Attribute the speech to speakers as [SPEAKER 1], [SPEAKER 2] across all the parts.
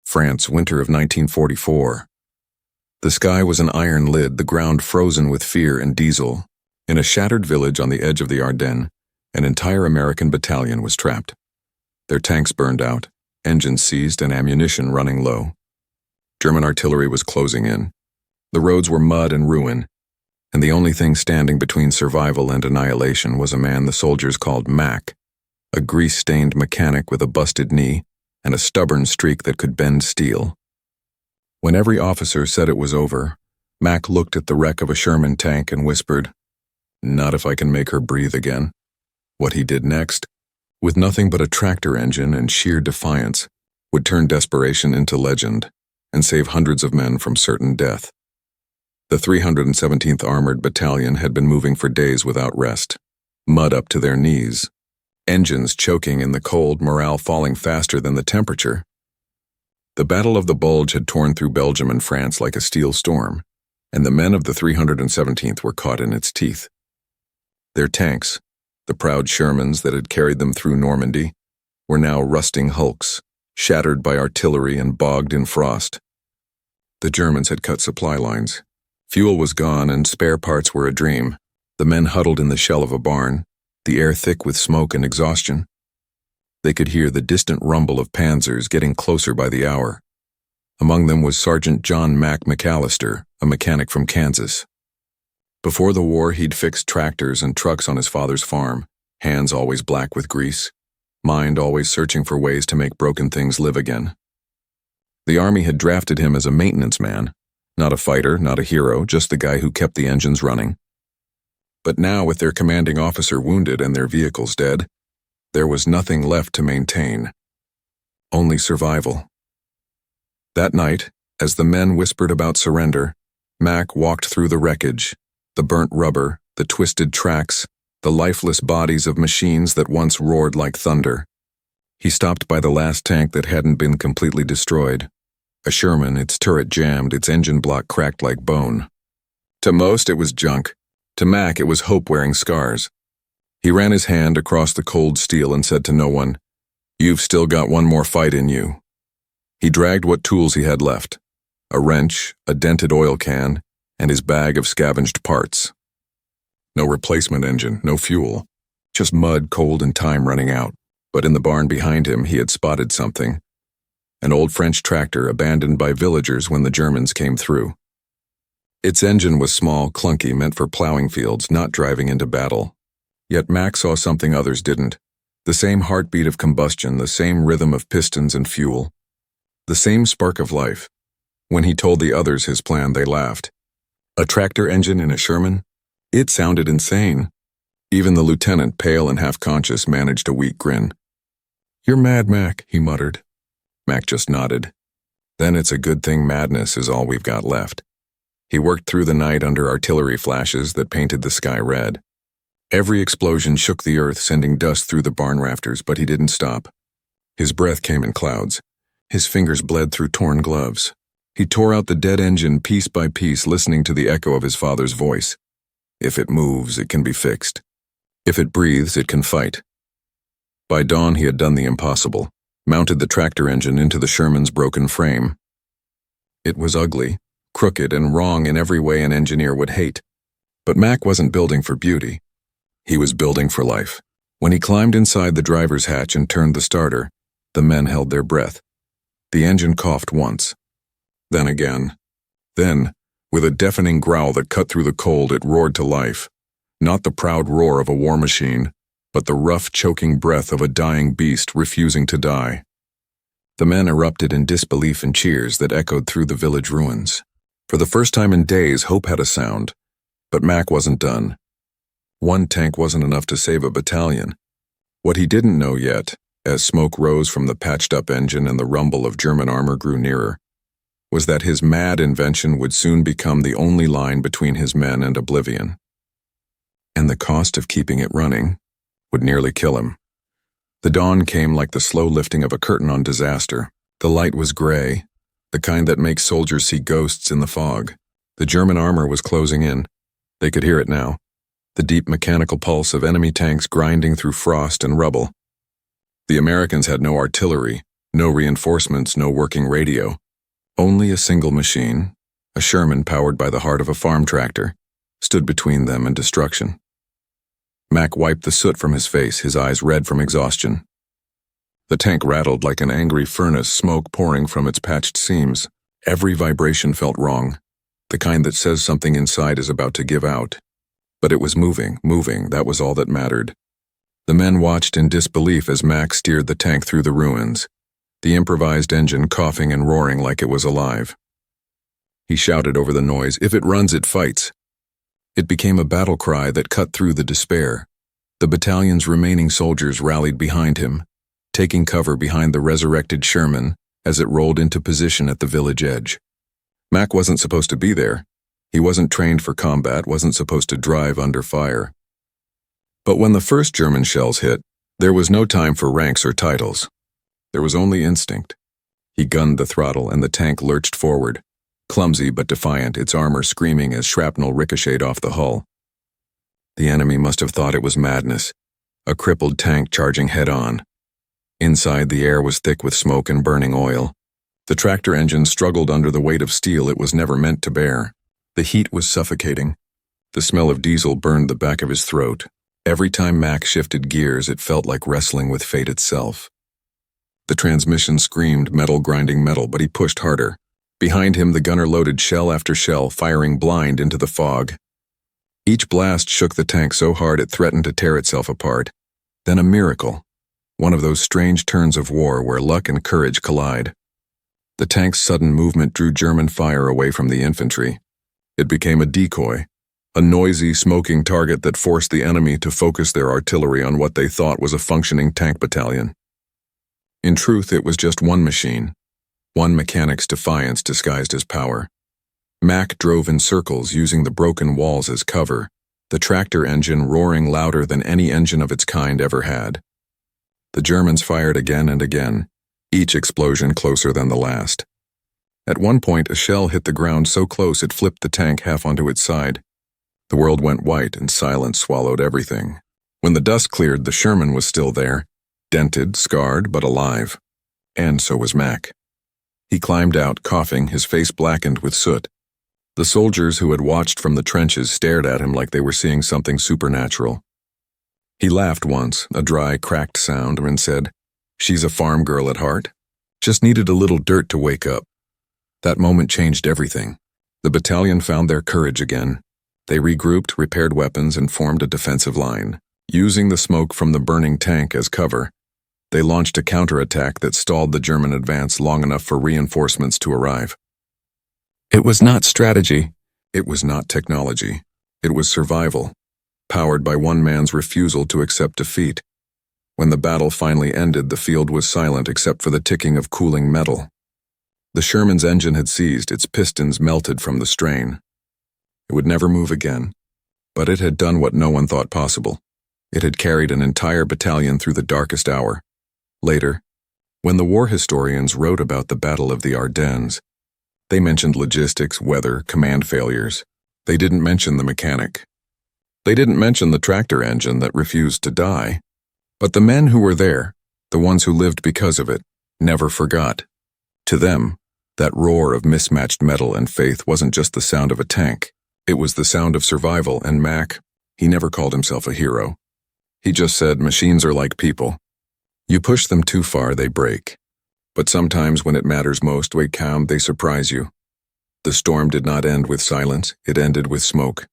[SPEAKER 1] France, winter of 1944. The sky was an iron lid, the ground frozen with fear and diesel. In a shattered village on the edge of the Ardennes, an entire American battalion was trapped. Their tanks burned out, engines seized, and ammunition running low. German artillery was closing in. The roads were mud and ruin, and the only thing standing between survival and annihilation was a man the soldiers called Mac, a grease-stained mechanic with a busted knee and a stubborn streak that could bend steel. When every officer said it was over, Mac looked at the wreck of a Sherman tank and whispered, "Not if I can make her breathe again." What he did next, with nothing but a tractor engine and sheer defiance, would turn desperation into legend and save hundreds of men from certain death. The 317th Armored Battalion had been moving for days without rest, mud up to their knees, engines choking in the cold, morale falling faster than the temperature. The Battle of the Bulge had torn through Belgium and France like a steel storm, and the men of the 317th were caught in its teeth. Their tanks, the proud Shermans that had carried them through Normandy, were now rusting hulks, shattered by artillery and bogged in frost. The Germans had cut supply lines. Fuel was gone and spare parts were a dream. The men huddled in the shell of a barn, the air thick with smoke and exhaustion. They could hear the distant rumble of panzers getting closer by the hour. Among them was Sergeant John Mac McAllister, a mechanic from Kansas. Before the war, he'd fixed tractors and trucks on his father's farm, hands always black with grease, mind always searching for ways to make broken things live again. The Army had drafted him as a maintenance man, not a fighter, not a hero, just the guy who kept the engines running. But now, with their commanding officer wounded and their vehicles dead, there was nothing left to maintain. Only survival. That night, as the men whispered about surrender, Mac walked through the wreckage, the burnt rubber, the twisted tracks, the lifeless bodies of machines that once roared like thunder. He stopped by the last tank that hadn't been completely destroyed. A Sherman, its turret jammed, its engine block cracked like bone. To most, it was junk. To Mac, it was hope wearing scars. He ran his hand across the cold steel and said to no one, "You've still got one more fight in you." He dragged what tools he had left, a wrench, a dented oil can, and his bag of scavenged parts. No replacement engine, no fuel, just mud, cold, and time running out. But in the barn behind him, he had spotted something. An old French tractor abandoned by villagers when the Germans came through. Its engine was small, clunky, meant for plowing fields, not driving into battle. Yet Mac saw something others didn't. The same heartbeat of combustion, the same rhythm of pistons and fuel. The same spark of life. When he told the others his plan, they laughed. A tractor engine in a Sherman? It sounded insane. Even the lieutenant, pale and half-conscious, managed a weak grin. "You're mad, Mac," he muttered. Mac just nodded. "Then it's a good thing madness is all we've got left." He worked through the night under artillery flashes that painted the sky red. Every explosion shook the earth, sending dust through the barn rafters, but he didn't stop. His breath came in clouds. His fingers bled through torn gloves. He tore out the dead engine piece by piece, listening to the echo of his father's voice. If it moves, it can be fixed. If it breathes, it can fight. By dawn, he had done the impossible, mounted the tractor engine into the Sherman's broken frame. It was ugly, crooked, and wrong in every way an engineer would hate. But Mac wasn't building for beauty. He was building for life. When he climbed inside the driver's hatch and turned the starter, the men held their breath. The engine coughed once. Then again. Then, with a deafening growl that cut through the cold, it roared to life. Not the proud roar of a war machine, but the rough, choking breath of a dying beast refusing to die. The men erupted in disbelief and cheers that echoed through the village ruins. For the first time in days, hope had a sound. But Mac wasn't done. One tank wasn't enough to save a battalion. What he didn't know yet, as smoke rose from the patched-up engine and the rumble of German armor grew nearer, was that his mad invention would soon become the only line between his men and oblivion. And the cost of keeping it running would nearly kill him. The dawn came like the slow lifting of a curtain on disaster. The light was gray, the kind that makes soldiers see ghosts in the fog. The German armor was closing in. They could hear it now, the deep mechanical pulse of enemy tanks grinding through frost and rubble. The Americans had no artillery, No reinforcements, no working radio. Only a single machine, a Sherman powered by the heart of a farm tractor, stood between them and destruction. Mac wiped the soot from his face, his eyes red from exhaustion. The tank rattled like an angry furnace, smoke pouring from its patched seams. Every vibration felt wrong, the kind that says something inside is about to give out. But it was moving, that was all that mattered. The men watched in disbelief as Mac steered the tank through the ruins, the improvised engine coughing and roaring like it was alive. He shouted over the noise, "If it runs, it fights." It became a battle cry that cut through the despair. The battalion's remaining soldiers rallied behind him, taking cover behind the resurrected Sherman as it rolled into position at the village edge. Mac wasn't supposed to be there. He wasn't trained for combat, wasn't supposed to drive under fire. But when the first German shells hit, there was no time for ranks or titles. There was only instinct. He gunned the throttle and the tank lurched forward, clumsy but defiant, its armor screaming as shrapnel ricocheted off the hull. The enemy must have thought it was madness, a crippled tank charging head-on. Inside, the air was thick with smoke and burning oil. The tractor engine struggled under the weight of steel it was never meant to bear. The heat was suffocating. The smell of diesel burned the back of his throat. Every time Mac shifted gears, it felt like wrestling with fate itself. The transmission screamed, metal grinding metal, but he pushed harder. Behind him, the gunner loaded shell after shell, firing blind into the fog. Each blast shook the tank so hard it threatened to tear itself apart. Then a miracle, one of those strange turns of war where luck and courage collide. The tank's sudden movement drew German fire away from the infantry. It became a decoy, a noisy, smoking target that forced the enemy to focus their artillery on what they thought was a functioning tank battalion. In truth, it was just one machine, one mechanic's defiance disguised as power. Mac drove in circles using the broken walls as cover, the tractor engine roaring louder than any engine of its kind ever had. The Germans fired again and again, each explosion closer than the last. At one point, a shell hit the ground so close it flipped the tank half onto its side. The world went white and silence swallowed everything. When the dust cleared, the Sherman was still there, dented, scarred, but alive. And so was Mac. He climbed out, coughing, his face blackened with soot. The soldiers who had watched from the trenches stared at him like they were seeing something supernatural. He laughed once, a dry, cracked sound, and said, "She's a farm girl at heart. Just needed a little dirt to wake up." That moment changed everything. The battalion found their courage again. They regrouped, repaired weapons, and formed a defensive line. Using the smoke from the burning tank as cover, they launched a counterattack that stalled the German advance long enough for reinforcements to arrive. It was not strategy. It was not technology. It was survival, powered by one man's refusal to accept defeat. When the battle finally ended, the field was silent except for the ticking of cooling metal. The Sherman's engine had seized, its pistons melted from the strain. It would never move again, but it had done what no one thought possible. It had carried an entire battalion through the darkest hour. Later, when the war historians wrote about the Battle of the Ardennes, they mentioned logistics, weather, command failures. They didn't mention the mechanic. They didn't mention the tractor engine that refused to die. But the men who were there, the ones who lived because of it, never forgot. To them, that roar of mismatched metal and faith wasn't just the sound of a tank. It was the sound of survival, and Mac, he never called himself a hero. He just said, "Machines are like people. You push them too far, they break. But sometimes when it matters most, they surprise you." The storm did not end with silence, it ended with smoke.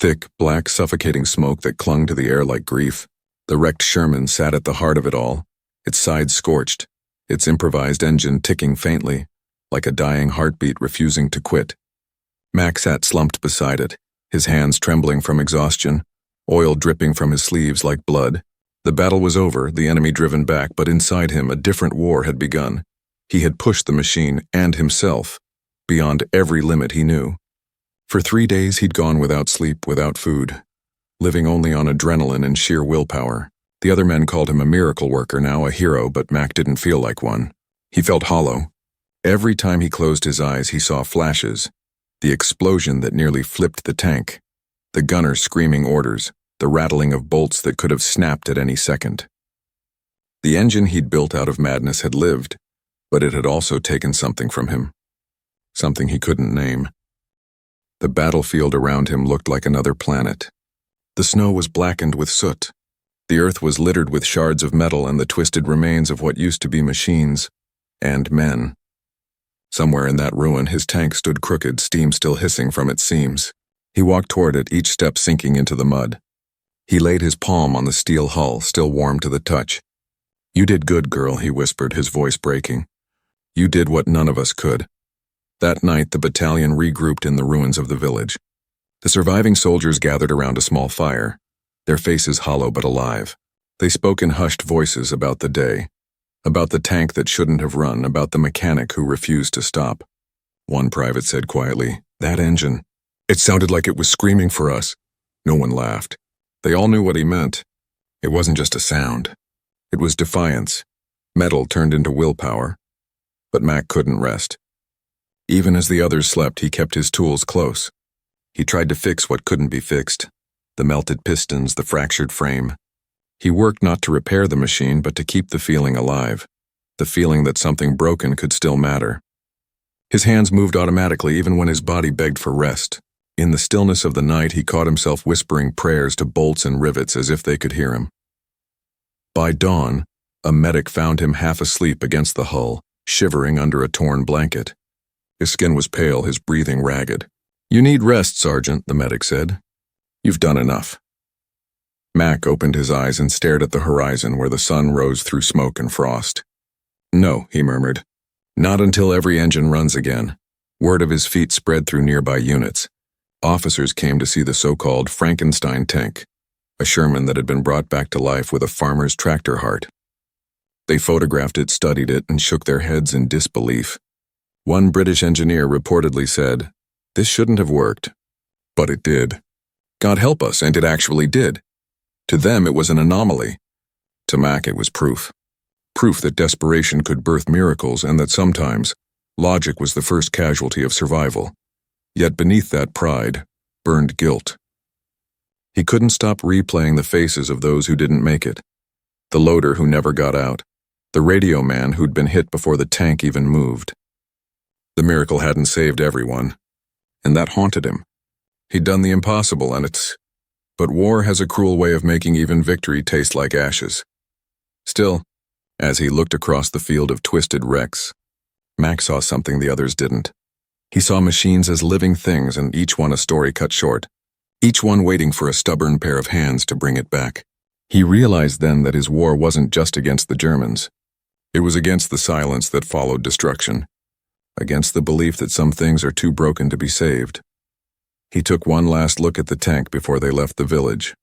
[SPEAKER 1] Thick, black, suffocating smoke that clung to the air like grief. The wrecked Sherman sat at the heart of it all, its sides scorched, its improvised engine ticking faintly, like a dying heartbeat refusing to quit. Mac sat slumped beside it, his hands trembling from exhaustion, oil dripping from his sleeves like blood. The battle was over, the enemy driven back, but inside him a different war had begun. He had pushed the machine and himself beyond every limit he knew. For 3 days he'd gone without sleep, without food, living only on adrenaline and sheer willpower. The other men called him a miracle worker, now a hero, but Mac didn't feel like one. He felt hollow. Every time he closed his eyes, he saw flashes, the explosion that nearly flipped the tank, the gunner screaming orders, the rattling of bolts that could have snapped at any second. The engine he'd built out of madness had lived, but it had also taken something from him. Something he couldn't name. The battlefield around him looked like another planet. The snow was blackened with soot. The earth was littered with shards of metal and the twisted remains of what used to be machines and men. Somewhere in that ruin, his tank stood crooked, steam still hissing from its seams. He walked toward it, each step sinking into the mud. He laid his palm on the steel hull, still warm to the touch. "You did good, girl," he whispered, his voice breaking. "You did what none of us could." That night, the battalion regrouped in the ruins of the village. The surviving soldiers gathered around a small fire, their faces hollow but alive. They spoke in hushed voices about the day, about the tank that shouldn't have run, about the mechanic who refused to stop. One private said quietly, "That engine, it sounded like it was screaming for us." No one laughed. They all knew what he meant. It wasn't just a sound. It was defiance. Metal turned into willpower. But Mac couldn't rest. Even as the others slept, he kept his tools close. He tried to fix what couldn't be fixed. The melted pistons, the fractured frame. He worked not to repair the machine, but to keep the feeling alive. The feeling that something broken could still matter. His hands moved automatically even when his body begged for rest. In the stillness of the night, he caught himself whispering prayers to bolts and rivets as if they could hear him. By dawn, a medic found him half asleep against the hull, shivering under a torn blanket. His skin was pale, his breathing ragged. "You need rest, Sergeant," the medic said. "You've done enough." Mac opened his eyes and stared at the horizon where the sun rose through smoke and frost. "No," he murmured. "Not until every engine runs again." Word of his feat spread through nearby units. Officers came to see the so-called Frankenstein tank, a Sherman that had been brought back to life with a farmer's tractor heart. They photographed it, studied it, and shook their heads in disbelief. One British engineer reportedly said, "This shouldn't have worked." But it did. God help us, and it actually did. To them, it was an anomaly. To Mac, it was proof. Proof that desperation could birth miracles and that sometimes logic was the first casualty of survival. Yet beneath that pride burned guilt. He couldn't stop replaying the faces of those who didn't make it. The loader who never got out. The radio man who'd been hit before the tank even moved. The miracle hadn't saved everyone, and that haunted him. He'd done the impossible, but war has a cruel way of making even victory taste like ashes. Still, as he looked across the field of twisted wrecks, Mac saw something the others didn't. He saw machines as living things, and each one a story cut short, each one waiting for a stubborn pair of hands to bring it back. He realized then that his war wasn't just against the Germans. It was against the silence that followed destruction, against the belief that some things are too broken to be saved. He took one last look at the tank before they left the village.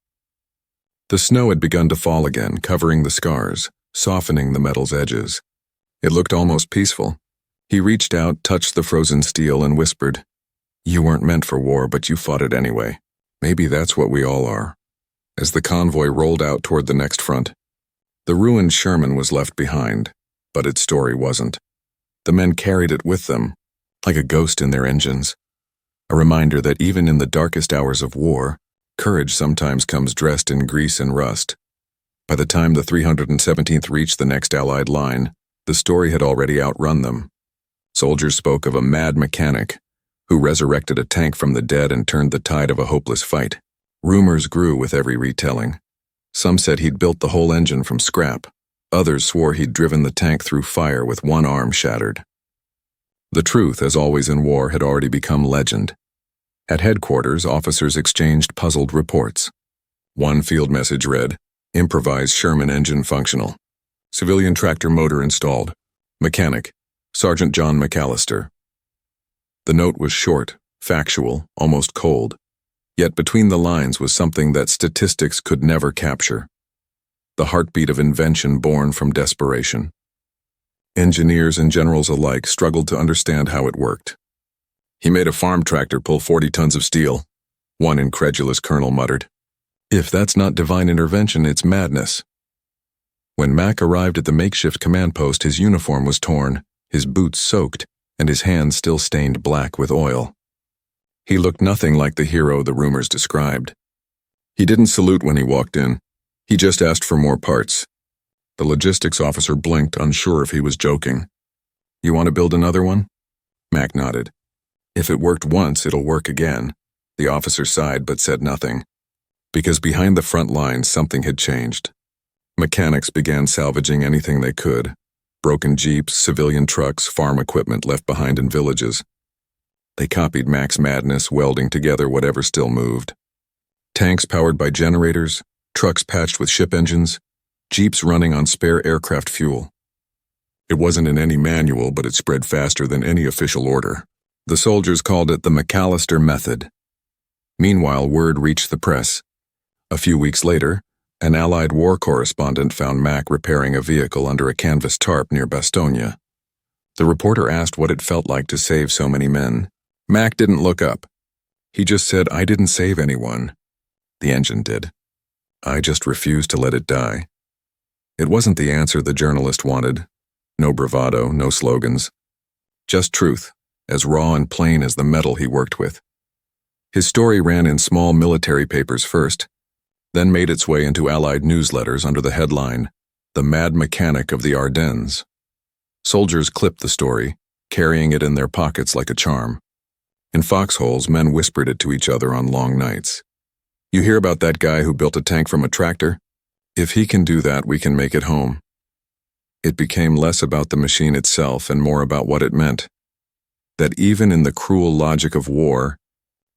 [SPEAKER 1] The snow had begun to fall again, covering the scars, softening the metal's edges. It looked almost peaceful. He reached out, touched the frozen steel, and whispered, "You weren't meant for war, but you fought it anyway. Maybe that's what we all are." As the convoy rolled out toward the next front, the ruined Sherman was left behind, but its story wasn't. The men carried it with them, like a ghost in their engines. A reminder that even in the darkest hours of war, courage sometimes comes dressed in grease and rust. By the time the 317th reached the next Allied line, the story had already outrun them. Soldiers spoke of a mad mechanic who resurrected a tank from the dead and turned the tide of a hopeless fight. Rumors grew with every retelling. Some said he'd built the whole engine from scrap. Others swore he'd driven the tank through fire with one arm shattered. The truth, as always in war, had already become legend. At headquarters, officers exchanged puzzled reports. One field message read, "Improvised Sherman engine functional. Civilian tractor motor installed. Mechanic, Sergeant John McAllister." The note was short, factual, almost cold. Yet between the lines was something that statistics could never capture. The heartbeat of invention born from desperation. Engineers and generals alike struggled to understand how it worked. "He made a farm tractor pull 40 tons of steel," one incredulous colonel muttered. "If that's not divine intervention, it's madness." When Mac arrived at the makeshift command post, his uniform was torn, his boots soaked, and his hands still stained black with oil. He looked nothing like the hero the rumors described. He didn't salute when he walked in. He just asked for more parts. The logistics officer blinked, unsure if he was joking. You want to build another one? Mac nodded. If it worked once, it'll work again. The officer sighed but said nothing. Because behind the front lines, something had changed. Mechanics began salvaging anything they could. Broken jeeps, civilian trucks, farm equipment left behind in villages. They copied Mac's madness, welding together whatever still moved. Tanks powered by generators, trucks patched with ship engines, jeeps running on spare aircraft fuel. It wasn't in any manual, but it spread faster than any official order. The soldiers called it the McAllister Method. Meanwhile, word reached the press. A few weeks later, an Allied war correspondent found Mac repairing a vehicle under a canvas tarp near Bastogne. The reporter asked what it felt like to save so many men. Mac didn't look up. He just said, "I didn't save anyone. The engine did. I just refused to let it die." It wasn't the answer the journalist wanted. No bravado, no slogans. Just truth, as raw and plain as the metal he worked with. His story ran in small military papers first, then made its way into Allied newsletters under the headline, "The Mad Mechanic of the Ardennes." Soldiers clipped the story, carrying it in their pockets like a charm. In foxholes, men whispered it to each other on long nights. "You hear about that guy who built a tank from a tractor? If he can do that, we can make it home." It became less about the machine itself and more about what it meant. That even in the cruel logic of war,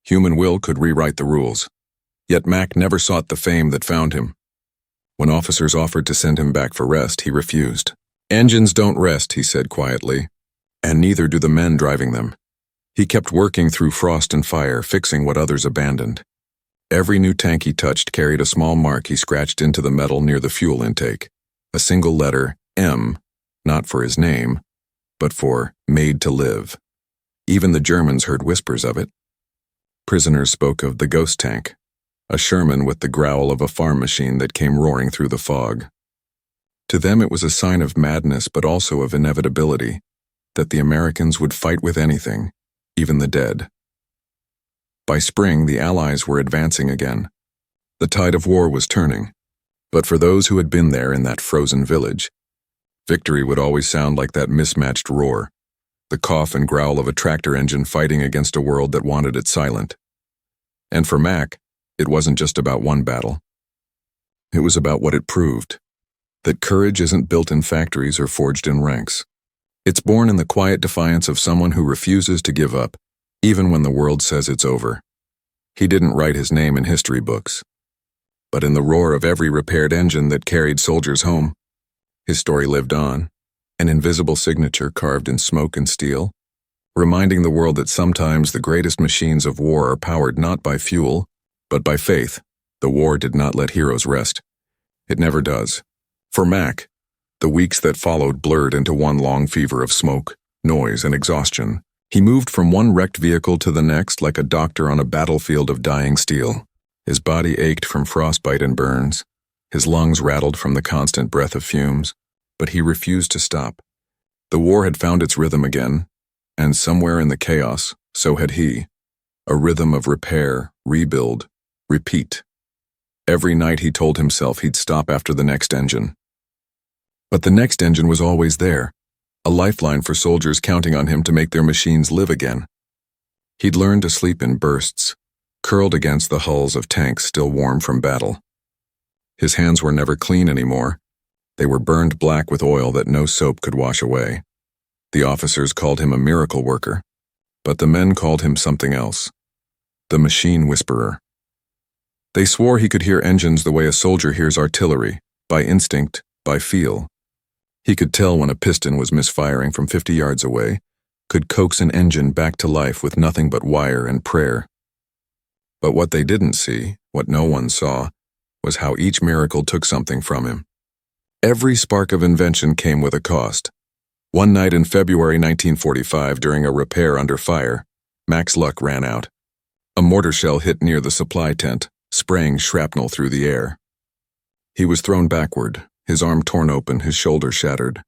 [SPEAKER 1] human will could rewrite the rules. Yet Mac never sought the fame that found him. When officers offered to send him back for rest, he refused. "Engines don't rest," he said quietly, "and neither do the men driving them." He kept working through frost and fire, fixing what others abandoned. Every new tank he touched carried a small mark he scratched into the metal near the fuel intake. A single letter, M, not for his name, but for made to live. Even the Germans heard whispers of it. Prisoners spoke of the ghost tank, a Sherman with the growl of a farm machine that came roaring through the fog. To them it was a sign of madness but also of inevitability, that the Americans would fight with anything, even the dead. By spring, the Allies were advancing again. The tide of war was turning, but for those who had been there in that frozen village, victory would always sound like that mismatched roar, the cough and growl of a tractor engine fighting against a world that wanted it silent. And for Mac, it wasn't just about one battle. It was about what it proved, that courage isn't built in factories or forged in ranks. It's born in the quiet defiance of someone who refuses to give up, even when the world says it's over. He didn't write his name in history books, but in the roar of every repaired engine that carried soldiers home, his story lived on, an invisible signature carved in smoke and steel, reminding the world that sometimes the greatest machines of war are powered not by fuel, but by faith. The war did not let heroes rest. It never does. For Mac, the weeks that followed blurred into one long fever of smoke, noise, and exhaustion. He moved from one wrecked vehicle to the next like a doctor on a battlefield of dying steel. His body ached from frostbite and burns. His lungs rattled from the constant breath of fumes, but he refused to stop. The war had found its rhythm again, and somewhere in the chaos, so had he. A rhythm of repair, rebuild, repeat. Every night he told himself he'd stop after the next engine. But the next engine was always there, a lifeline for soldiers counting on him to make their machines live again. He'd learned to sleep in bursts, curled against the hulls of tanks still warm from battle. His hands were never clean anymore. They were burned black with oil that no soap could wash away. The officers called him a miracle worker, but the men called him something else, the machine whisperer. They swore he could hear engines the way a soldier hears artillery, by instinct, by feel. He could tell when a piston was misfiring from 50 yards away, could coax an engine back to life with nothing but wire and prayer. But what they didn't see, what no one saw, was how each miracle took something from him. Every spark of invention came with a cost. One night in February 1945, during a repair under fire, Mac's luck ran out. A mortar shell hit near the supply tent, spraying shrapnel through the air. He was thrown backward, his arm torn open, his shoulder shattered.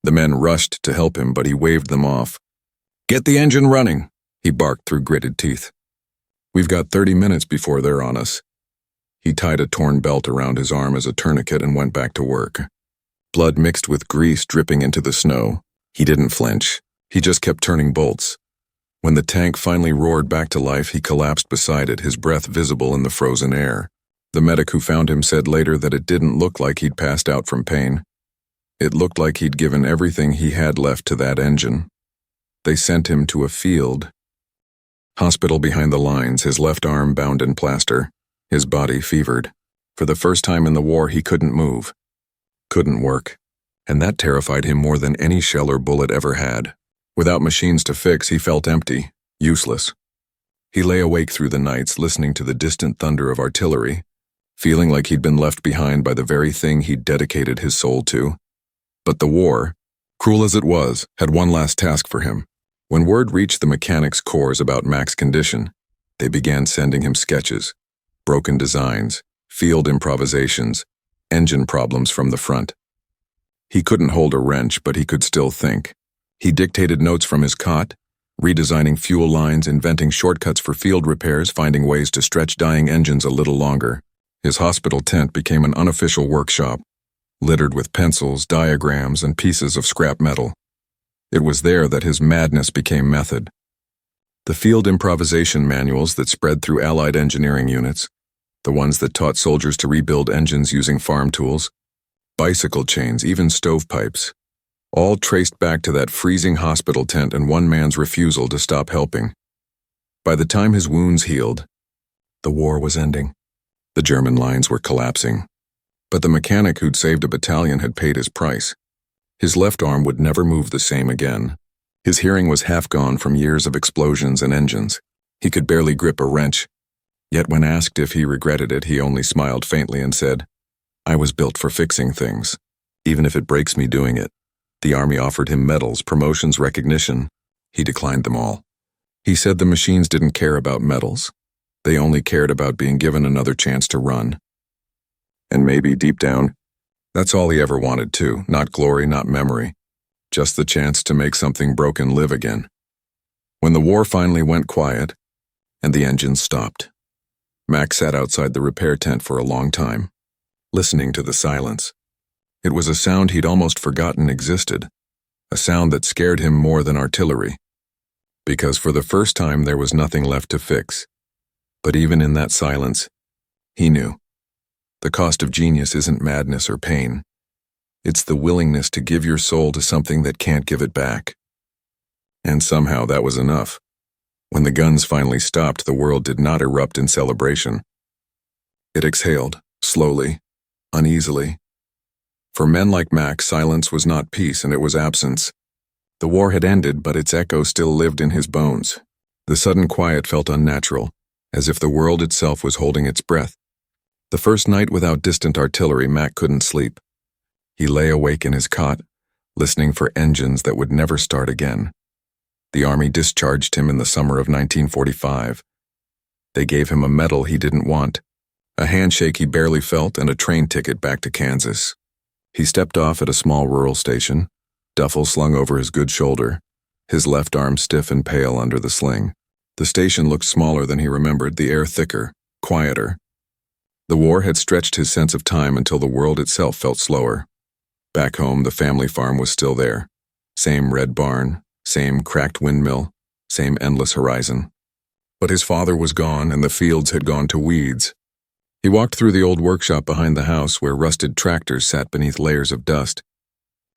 [SPEAKER 1] The men rushed to help him, but he waved them off. "Get the engine running," he barked through gritted teeth. "We've got 30 minutes before they're on us." He tied a torn belt around his arm as a tourniquet and went back to work. Blood mixed with grease dripping into the snow, He didn't flinch. He just kept turning bolts. When the tank finally roared back to life, he collapsed beside it, his breath visible in the frozen air. The medic who found him said later that it didn't look like he'd passed out from pain. It looked like he'd given everything he had left to that engine. They sent him to a field hospital behind the lines, his left arm bound in plaster, his body fevered. For the first time in the war, he couldn't move, couldn't work, and that terrified him more than any shell or bullet ever had. Without machines to fix, he felt empty, useless. He lay awake through the nights, listening to the distant thunder of artillery, feeling like he'd been left behind by the very thing he'd dedicated his soul to. But the war, cruel as it was, had one last task for him. When word reached the mechanics' corps about Mac's condition, they began sending him sketches, broken designs, field improvisations, engine problems from the front. He couldn't hold a wrench, but he could still think. He dictated notes from his cot, redesigning fuel lines, inventing shortcuts for field repairs, finding ways to stretch dying engines a little longer. His hospital tent became an unofficial workshop, littered with pencils, diagrams, and pieces of scrap metal. It was there that his madness became method. The field improvisation manuals that spread through Allied engineering units, the ones that taught soldiers to rebuild engines using farm tools, bicycle chains, even stovepipes, all traced back to that freezing hospital tent and one man's refusal to stop helping. By the time his wounds healed, the war was ending. The German lines were collapsing. But the mechanic who'd saved a battalion had paid his price. His left arm would never move the same again. His hearing was half gone from years of explosions and engines. He could barely grip a wrench. Yet when asked if he regretted it, he only smiled faintly and said, "I was built for fixing things, even if it breaks me doing it." The Army offered him medals, promotions, recognition. He declined them all. He said the machines didn't care about medals. They only cared about being given another chance to run. And maybe, deep down, that's all he ever wanted too. Not glory, not memory. Just the chance to make something broken live again. When the war finally went quiet, and the engines stopped, Mac sat outside the repair tent for a long time, listening to the silence. It was a sound he'd almost forgotten existed, a sound that scared him more than artillery, because for the first time there was nothing left to fix. But even in that silence, he knew. The cost of genius isn't madness or pain. It's the willingness to give your soul to something that can't give it back. And somehow that was enough. When the guns finally stopped, the world did not erupt in celebration. It exhaled, slowly, uneasily. For men like Mac, silence was not peace, and it was absence. The war had ended, but its echo still lived in his bones. The sudden quiet felt unnatural, as if the world itself was holding its breath. The first night without distant artillery, Mac couldn't sleep. He lay awake in his cot, listening for engines that would never start again. The Army discharged him in the summer of 1945. They gave him a medal he didn't want, a handshake he barely felt, and a train ticket back to Kansas. He stepped off at a small rural station, duffel slung over his good shoulder, his left arm stiff and pale under the sling. The station looked smaller than he remembered, the air thicker, quieter. The war had stretched his sense of time until the world itself felt slower. Back home, the family farm was still there. Same red barn, same cracked windmill, same endless horizon. But his father was gone, and the fields had gone to weeds. He walked through the old workshop behind the house where rusted tractors sat beneath layers of dust.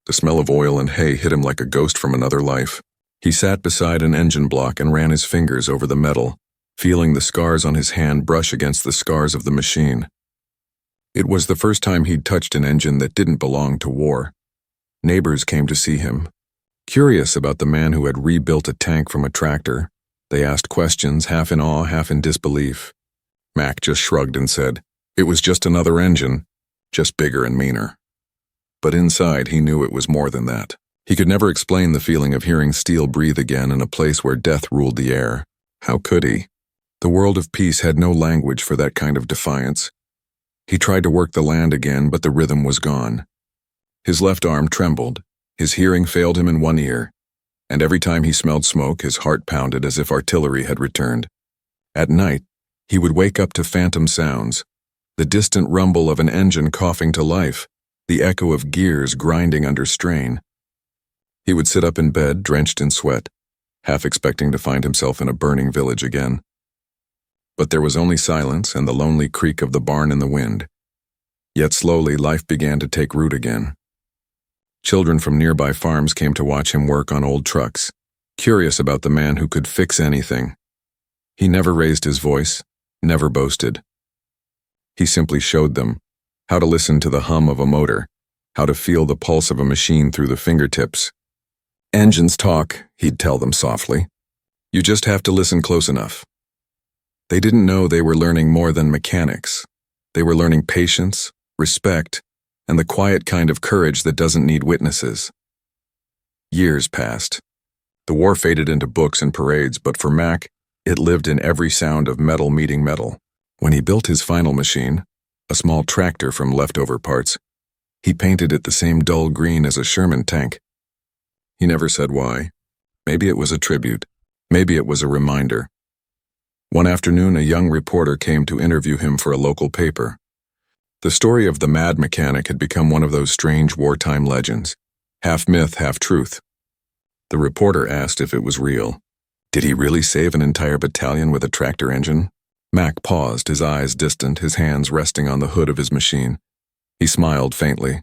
[SPEAKER 1] The smell of oil and hay hit him like a ghost from another life. He sat beside an engine block and ran his fingers over the metal, feeling the scars on his hand brush against the scars of the machine. It was the first time he'd touched an engine that didn't belong to war. Neighbors came to see him. Curious about the man who had rebuilt a tank from a tractor, they asked questions, half in awe, half in disbelief. Mac just shrugged and said, "It was just another engine, just bigger and meaner." But inside, he knew it was more than that. He could never explain the feeling of hearing steel breathe again in a place where death ruled the air. How could he? The world of peace had no language for that kind of defiance. He tried to work the land again, but the rhythm was gone. His left arm trembled, his hearing failed him in one ear, and every time he smelled smoke, his heart pounded as if artillery had returned. At night, he would wake up to phantom sounds, the distant rumble of an engine coughing to life, the echo of gears grinding under strain. He would sit up in bed, drenched in sweat, half expecting to find himself in a burning village again. But there was only silence and the lonely creak of the barn in the wind. Yet slowly life began to take root again. Children from nearby farms came to watch him work on old trucks, curious about the man who could fix anything. He never raised his voice, never boasted. He simply showed them how to listen to the hum of a motor, how to feel the pulse of a machine through the fingertips. "Engines talk," he'd tell them softly. "You just have to listen close enough." They didn't know they were learning more than mechanics. They were learning patience, respect, and the quiet kind of courage that doesn't need witnesses. Years passed. The war faded into books and parades, but for Mac, it lived in every sound of metal meeting metal. When he built his final machine, a small tractor from leftover parts, he painted it the same dull green as a Sherman tank. He never said why. Maybe it was a tribute. Maybe it was a reminder. One afternoon, a young reporter came to interview him for a local paper. The story of the mad mechanic had become one of those strange wartime legends, half myth, half truth. The reporter asked if it was real. Did he really save an entire battalion with a tractor engine? Mac paused, his eyes distant, his hands resting on the hood of his machine. He smiled faintly.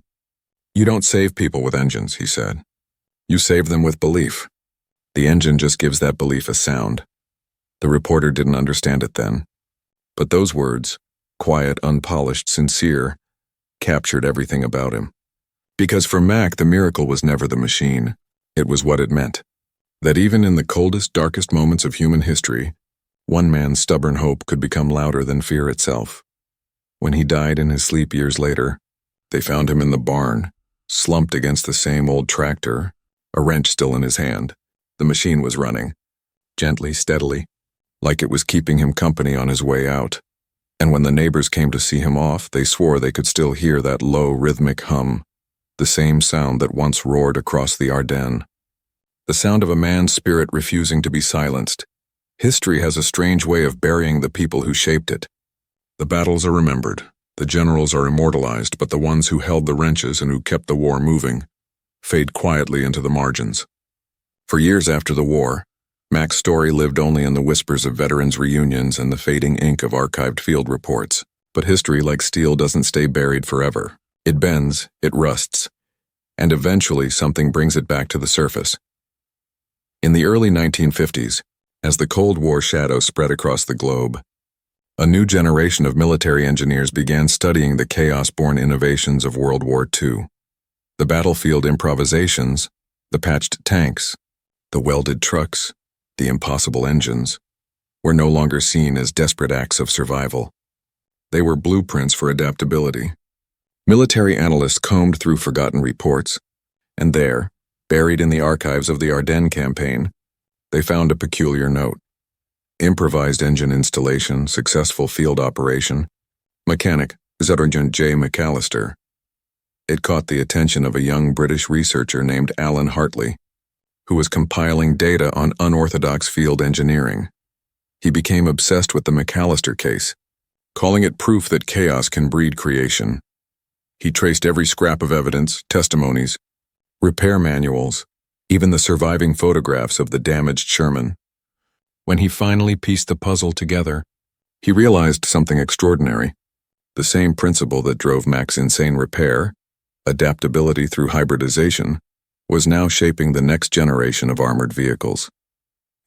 [SPEAKER 1] "You don't save people with engines," he said. "You save them with belief. The engine just gives that belief a sound." The reporter didn't understand it then. But those words, quiet, unpolished, sincere, captured everything about him. Because for Mac, the miracle was never the machine. It was what it meant. That even in the coldest, darkest moments of human history, one man's stubborn hope could become louder than fear itself. When he died in his sleep years later, they found him in the barn, slumped against the same old tractor, a wrench still in his hand. The machine was running, gently, steadily, like it was keeping him company on his way out. And when the neighbors came to see him off, they swore they could still hear that low, rhythmic hum, the same sound that once roared across the Ardennes. The sound of a man's spirit refusing to be silenced. History has a strange way of burying the people who shaped it. The battles are remembered, the generals are immortalized, but the ones who held the wrenches and who kept the war moving fade quietly into the margins. For years after the war, Mac's story lived only in the whispers of veterans' reunions and the fading ink of archived field reports. But history, like steel, doesn't stay buried forever. It bends, it rusts, and eventually something brings it back to the surface. In the early 1950s, as the Cold War shadow spread across the globe, a new generation of military engineers began studying the chaos-born innovations of World War II. The battlefield improvisations, the patched tanks, the welded trucks, the impossible engines, were no longer seen as desperate acts of survival. They were blueprints for adaptability. Military analysts combed through forgotten reports, and there, buried in the archives of the Ardennes campaign, they found a peculiar note. Improvised engine installation, successful field operation, mechanic Sergeant J. McAllister. It caught the attention of a young British researcher named Alan Hartley, who was compiling data on unorthodox field engineering. He became obsessed with the McAllister case, calling it proof that chaos can breed creation. He traced every scrap of evidence, testimonies, repair manuals, even the surviving photographs of the damaged Sherman. When he finally pieced the puzzle together, he realized something extraordinary. The same principle that drove Mac's insane repair, adaptability through hybridization, was now shaping the next generation of armored vehicles.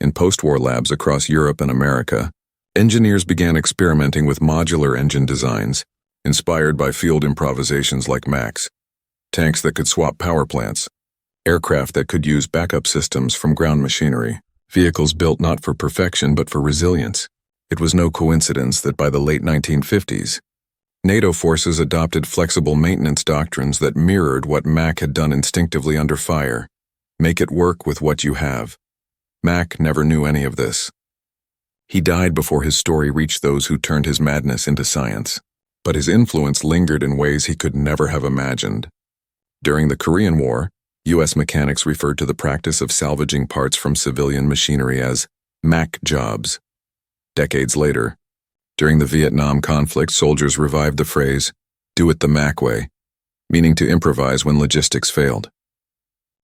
[SPEAKER 1] In post-war labs across Europe and America, engineers began experimenting with modular engine designs, inspired by field improvisations like Mac's. Tanks that could swap power plants, aircraft that could use backup systems from ground machinery, vehicles built not for perfection but for resilience. It was no coincidence that by the late 1950s, NATO forces adopted flexible maintenance doctrines that mirrored what Mac had done instinctively under fire. Make it work with what you have. Mac never knew any of this. He died before his story reached those who turned his madness into science, but his influence lingered in ways he could never have imagined. During the Korean War, U.S. mechanics referred to the practice of salvaging parts from civilian machinery as Mac jobs. Decades later, during the Vietnam conflict, soldiers revived the phrase, "do it the Mac way," meaning to improvise when logistics failed.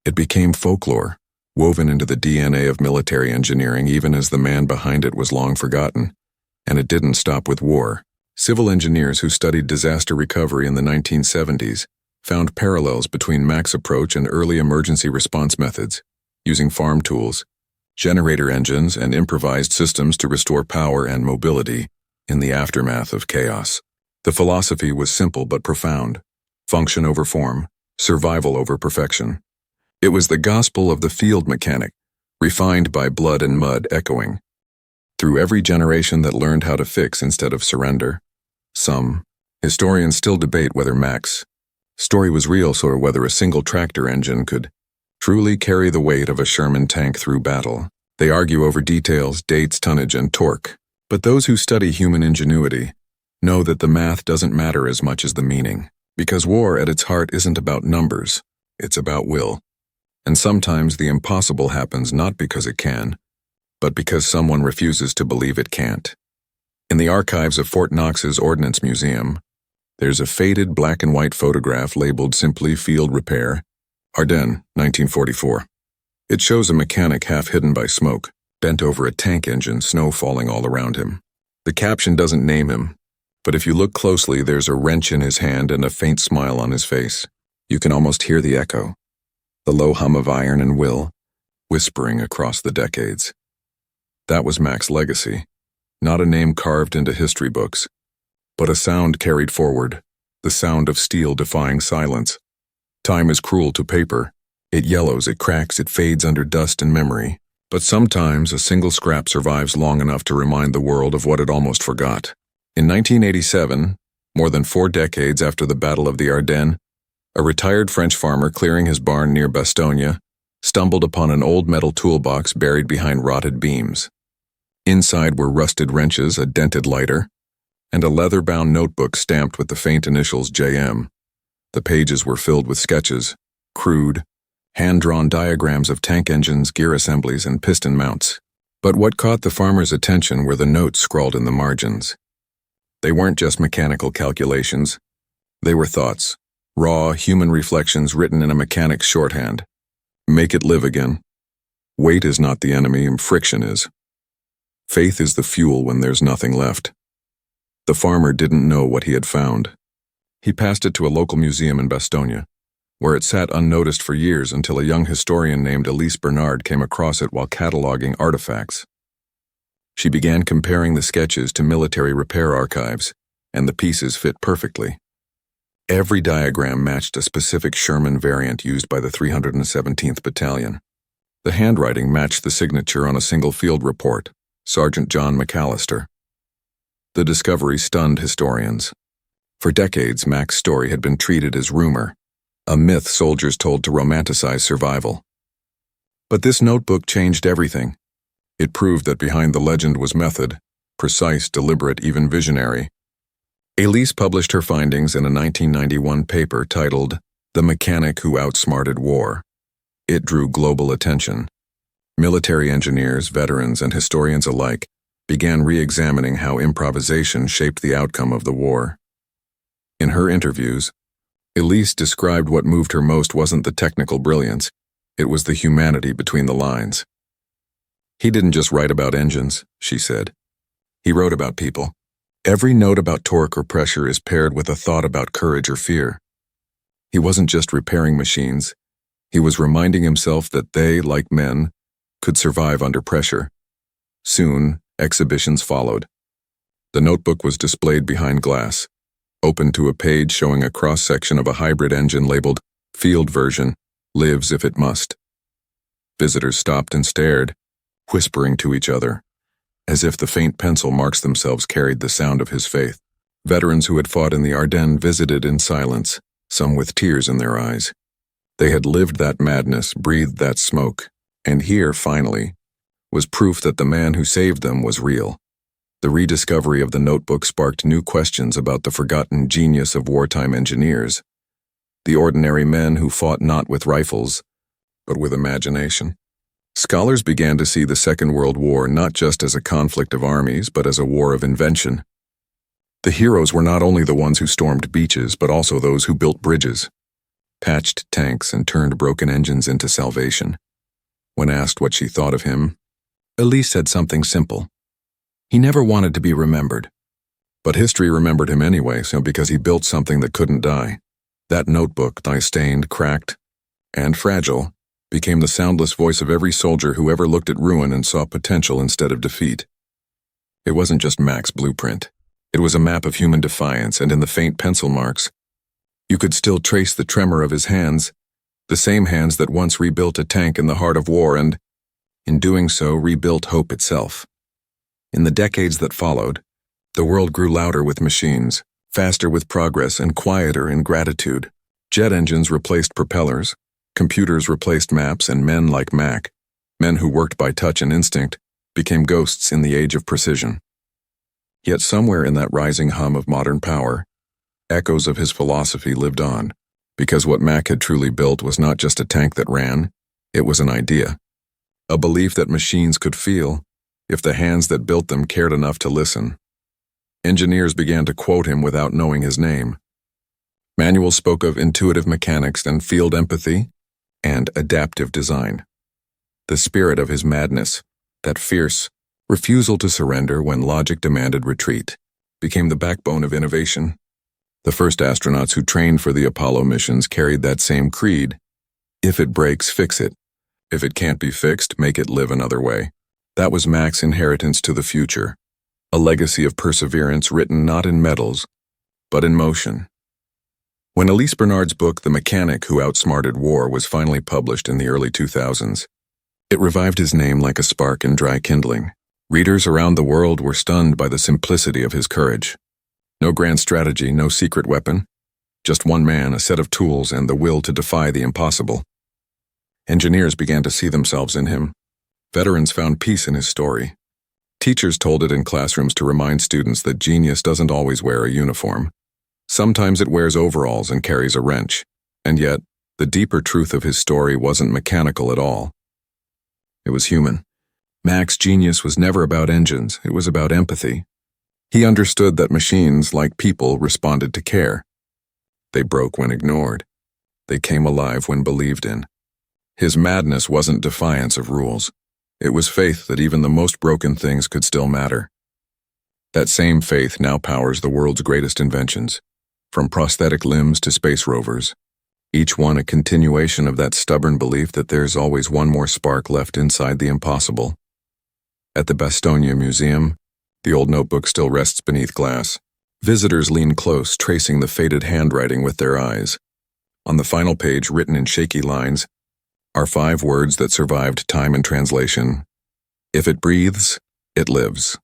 [SPEAKER 1] It became folklore, woven into the DNA of military engineering even as the man behind it was long forgotten. And it didn't stop with war. Civil engineers who studied disaster recovery in the 1970s found parallels between Mac's approach and early emergency response methods, using farm tools, generator engines, and improvised systems to restore power and mobility in the aftermath of chaos. The philosophy was simple but profound: function over form, survival over perfection. It was the gospel of the field mechanic, refined by blood and mud echoing through every generation that learned how to fix instead of surrender. Some historians still debate whether Mac's story was real or whether a single tractor engine could truly carry the weight of a Sherman tank through battle. They argue over details, dates, tonnage, and torque. But those who study human ingenuity know that the math doesn't matter as much as the meaning, because war at its heart isn't about numbers, it's about will. And sometimes the impossible happens not because it can, but because someone refuses to believe it can't. In the archives of Fort Knox's Ordnance Museum, there's a faded black and white photograph labeled simply Field Repair, Ardennes, 1944. It shows a mechanic half hidden by smoke, bent over a tank engine, snow falling all around him. The caption doesn't name him, but if you look closely, there's a wrench in his hand and a faint smile on his face. You can almost hear the echo, the low hum of iron and will, whispering across the decades. That was Mac's legacy, not a name carved into history books, but a sound carried forward, the sound of steel defying silence. Time is cruel to paper. It yellows, it cracks, it fades under dust and memory. But sometimes a single scrap survives long enough to remind the world of what it almost forgot. In 1987, more than 4 decades after the Battle of the Ardennes, a retired French farmer clearing his barn near Bastogne stumbled upon an old metal toolbox buried behind rotted beams. Inside were rusted wrenches, a dented lighter, and a leather-bound notebook stamped with the faint initials JM. The pages were filled with sketches, crude, hand-drawn diagrams of tank engines, gear assemblies, and piston mounts. But what caught the farmer's attention were the notes scrawled in the margins. They weren't just mechanical calculations. They were thoughts, raw, human reflections written in a mechanic's shorthand. Make it live again. Weight is not the enemy, friction is. Faith is the fuel when there's nothing left. The farmer didn't know what he had found. He passed it to a local museum in Bastogne, where it sat unnoticed for years until a young historian named Elise Bernard came across it while cataloging artifacts. She began comparing the sketches to military repair archives, and the pieces fit perfectly. Every diagram matched a specific Sherman variant used by the 317th Battalion. The handwriting matched the signature on a single field report, Sergeant John McAllister. The discovery stunned historians. For decades, Mac's story had been treated as rumor, a myth soldiers told to romanticize survival. But this notebook changed everything. It proved that behind the legend was method, precise, deliberate, even visionary. Elise published her findings in a 1991 paper titled The Mechanic Who Outsmarted War. It drew global attention. Military engineers, veterans, and historians alike began re-examining how improvisation shaped the outcome of the war. In her interviews, Elise described what moved her most wasn't the technical brilliance, it was the humanity between the lines. He didn't just write about engines, she said. He wrote about people. Every note about torque or pressure is paired with a thought about courage or fear. He wasn't just repairing machines, he was reminding himself that they, like men, could survive under pressure. Soon, exhibitions followed. The notebook was displayed behind glass, open to a page showing a cross-section of a hybrid engine labeled Field Version, Lives If It Must. Visitors stopped and stared, whispering to each other, as if the faint pencil marks themselves carried the sound of his faith. Veterans who had fought in the Ardennes visited in silence, some with tears in their eyes. They had lived that madness, breathed that smoke, and here, finally, was proof that the man who saved them was real. The rediscovery of the notebook sparked new questions about the forgotten genius of wartime engineers, the ordinary men who fought not with rifles, but with imagination. Scholars began to see the Second World War not just as a conflict of armies, but as a war of invention. The heroes were not only the ones who stormed beaches, but also those who built bridges, patched tanks, and turned broken engines into salvation. When asked what she thought of him, Elise said something simple. He never wanted to be remembered. But history remembered him anyway, so because he built something that couldn't die. That notebook, dye-stained, cracked, and fragile, became the soundless voice of every soldier who ever looked at ruin and saw potential instead of defeat. It wasn't just Mac's blueprint. It was a map of human defiance, and in the faint pencil marks, you could still trace the tremor of his hands, the same hands that once rebuilt a tank in the heart of war and, in doing so, rebuilt hope itself. In the decades that followed, the world grew louder with machines, faster with progress, and quieter in gratitude. Jet engines replaced propellers, computers replaced maps, and men like Mac, men who worked by touch and instinct, became ghosts in the age of precision. Yet somewhere in that rising hum of modern power, echoes of his philosophy lived on, because what Mac had truly built was not just a tank that ran, it was an idea. A belief that machines could feel, if the hands that built them cared enough to listen. Engineers began to quote him without knowing his name. Manuals spoke of intuitive mechanics and field empathy and adaptive design. The spirit of his madness, that fierce refusal to surrender when logic demanded retreat, became the backbone of innovation. The first astronauts who trained for the Apollo missions carried that same creed. If it breaks, fix it. If it can't be fixed, make it live another way. That was Mac's inheritance to the future, a legacy of perseverance written not in medals, but in motion. When Elise Bernard's book, The Mechanic Who Outsmarted War, was finally published in the early 2000s, it revived his name like a spark in dry kindling. Readers around the world were stunned by the simplicity of his courage. No grand strategy, no secret weapon. Just one man, a set of tools, and the will to defy the impossible. Engineers began to see themselves in him. Veterans found peace in his story. Teachers told it in classrooms to remind students that genius doesn't always wear a uniform. Sometimes it wears overalls and carries a wrench. And yet, the deeper truth of his story wasn't mechanical at all. It was human. Mac's genius was never about engines, it was about empathy. He understood that machines, like people, responded to care. They broke when ignored. They came alive when believed in. His madness wasn't defiance of rules. It was faith that even the most broken things could still matter. That same faith now powers the world's greatest inventions, from prosthetic limbs to space rovers, each one a continuation of that stubborn belief that there's always one more spark left inside the impossible. At the Battalion Museum, the old notebook still rests beneath glass. Visitors lean close, tracing the faded handwriting with their eyes. On the final page, written in shaky lines, are 5 words that survived time and translation. If it breathes, it lives.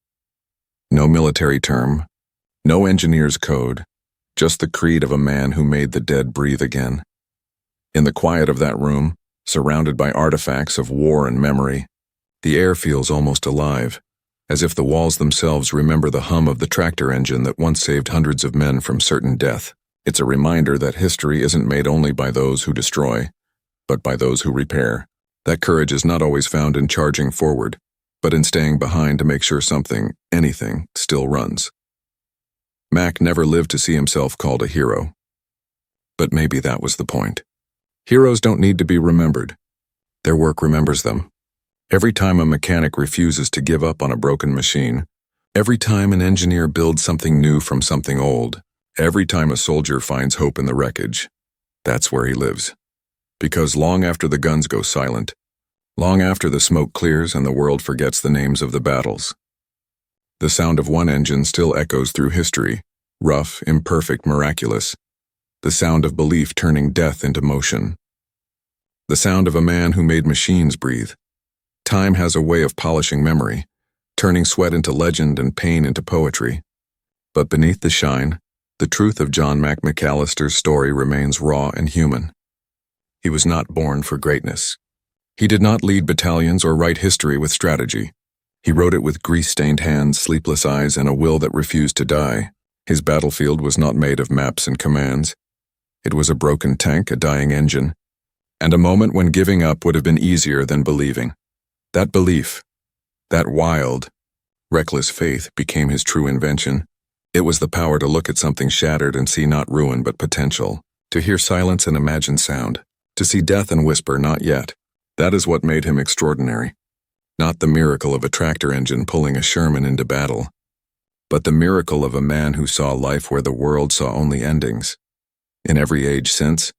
[SPEAKER 1] No military term, no engineer's code, just the creed of a man who made the dead breathe again. In the quiet of that room, surrounded by artifacts of war and memory, the air feels almost alive, as if the walls themselves remember the hum of the tractor engine that once saved hundreds of men from certain death. It's a reminder that history isn't made only by those who destroy, but by those who repair. That courage is not always found in charging forward, but in staying behind to make sure something, anything, still runs. Mac never lived to see himself called a hero. But maybe that was the point. Heroes don't need to be remembered. Their work remembers them. Every time a mechanic refuses to give up on a broken machine, every time an engineer builds something new from something old, every time a soldier finds hope in the wreckage, that's where he lives. Because long after the guns go silent, long after the smoke clears and the world forgets the names of the battles, the sound of one engine still echoes through history, rough, imperfect, miraculous. The sound of belief turning death into motion. The sound of a man who made machines breathe. Time has a way of polishing memory, turning sweat into legend and pain into poetry. But beneath the shine, the truth of John Mac McAllister's story remains raw and human. He was not born for greatness. He did not lead battalions or write history with strategy. He wrote it with grease-stained hands, sleepless eyes, and a will that refused to die. His battlefield was not made of maps and commands. It was a broken tank, a dying engine, and a moment when giving up would have been easier than believing. That belief, that wild, reckless faith became his true invention. It was the power to look at something shattered and see not ruin but potential, To hear silence and imagine sound. To see death and whisper, not yet. That is what made him extraordinary. Not the miracle of a tractor engine pulling a Sherman into battle, but the miracle of a man who saw life where the world saw only endings. In every age since,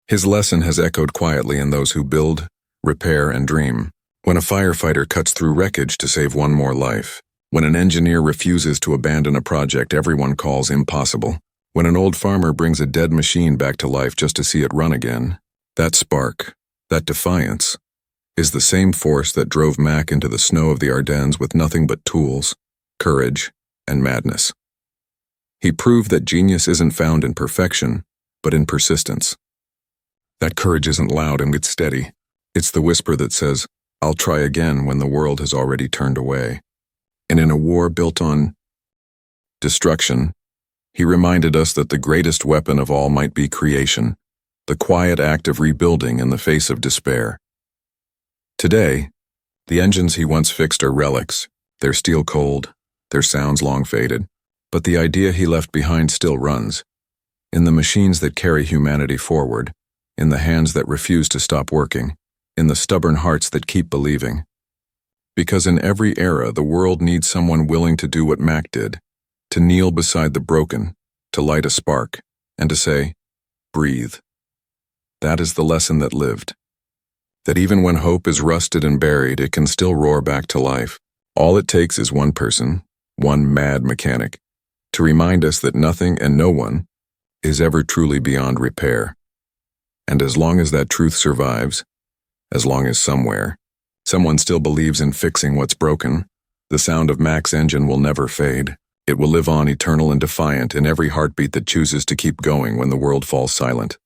[SPEAKER 1] his lesson has echoed quietly in those who build, repair, and dream. When a firefighter cuts through wreckage to save one more life. When an engineer refuses to abandon a project everyone calls impossible. When an old farmer brings a dead machine back to life just to see it run again. That spark, that defiance, is the same force that drove Mac into the snow of the Ardennes with nothing but tools, courage, and madness. He proved that genius isn't found in perfection, but in persistence. That courage isn't loud and it's steady. It's the whisper that says, "I'll try again," when the world has already turned away. And in a war built on destruction, he reminded us that the greatest weapon of all might be creation, the quiet act of rebuilding in the face of despair. Today, the engines he once fixed are relics, their steel cold, their sounds long faded, but the idea he left behind still runs, in the machines that carry humanity forward, in the hands that refuse to stop working, in the stubborn hearts that keep believing. Because in every era, the world needs someone willing to do what Mac did, to kneel beside the broken, to light a spark, and to say, "Breathe." That is the lesson that lived. That even when hope is rusted and buried, it can still roar back to life. All it takes is one person, one mad mechanic, to remind us that nothing and no one is ever truly beyond repair. And as long as that truth survives, as long as somewhere, someone still believes in fixing what's broken, the sound of Mac's engine will never fade. It will live on eternal and defiant in every heartbeat that chooses to keep going when the world falls silent.